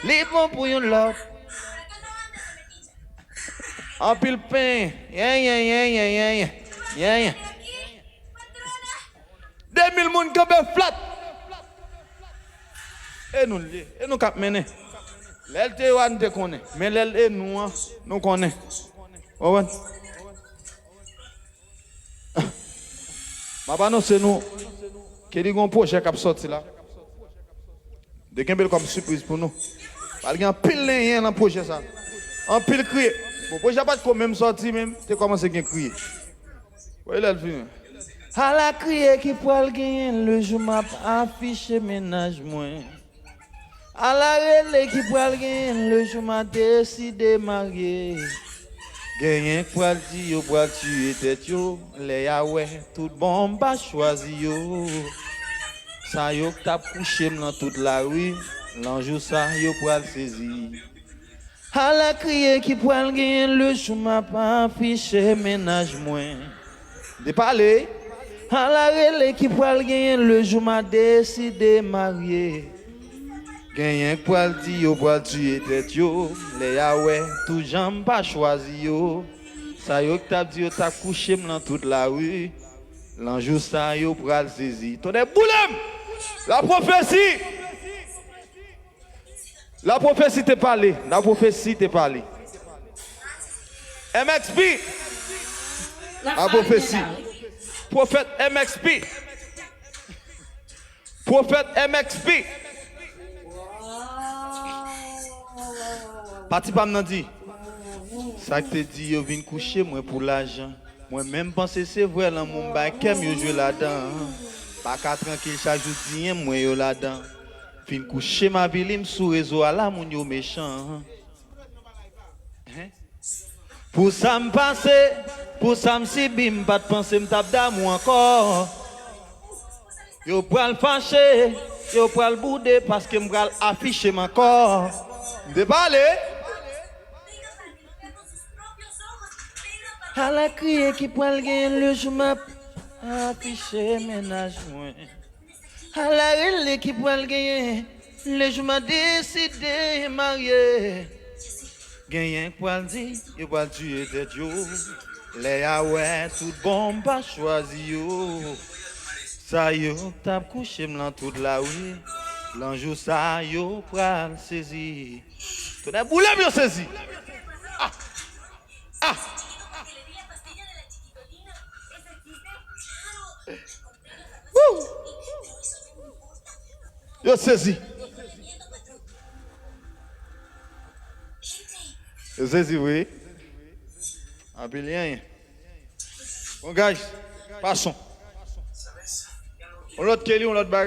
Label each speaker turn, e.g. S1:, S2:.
S1: Les bons pour une l'autre. En pile pain. Yeah. 2000 moun qui flat. Et nous cap mener. L'elle te wan te connaît, mais l'elle et nous connaît. Ouais. Ma pas non c'est nous qui dit un projet qui a sorti là. De Kembel comme surprise pour nous. Parce qu'il y a un pile lien dans le projet ça. Un pile crié. Bon projet pas de même sorti même, tu commences à crier. Ouais là le film. À la crier qui pourra gagner le jour m'a affiché ménage moins. À la relais qui pourra gagner le jour m'a décidé marier. Gagner pour dire yo pour tuer tête yo, les yaoué tout bon pas choisi yo. Ça yo t'a couché dans toute la rue, l'anjou ça yo pour saisir. À la crier qui pourra gagner le jour m'a pas affiché ménage moins. De parler. À la relais qui pourra gagner le jour m'a décidé marier. Gagner pour dire yo pour tuer tête yo, les yaoué tout jambe pas choisi yo. Ça yo t'a dit yo t'a couché dans toute la rue, l'anjou ça yo pour saisir. Ton boulem. La prophétie t'est parlé, MXP. La prophétie. Prophète MXP. Parti pas m'nan dit. Ça que te dit yo vinn coucher moi pour l'argent. Moi même penser c'est vrai là mon bakem yo jouer là-dedans. Pas qu'à tranquille chaque jour dien moi yo là-dedans. Vinn coucher ma ville sous réseau à la moun yo méchant. Pour ça me passer, pour ça me si bim pas de penser me tape d'amour encore. Yo pral fâché, yo pral bouder parce que me pral afficher mon corps. De parler. À la crier qui pral gagner le jour m'a affiché ménage moins. À la relais qui pral gagner le jour m'a décidé marier. Gagner pral dit, yo pral tuer tête yo. Les yaoué tout bon pas choisi yo. Ça yo t'a couché dans toute la rue. L'anjou ça yo pral saisi. Tout est boulé yo saisi. Yo saisi. Yo saisi oui. En bilien. Bon guys, passons. On l'autre Kelly, on l'autre bagarre.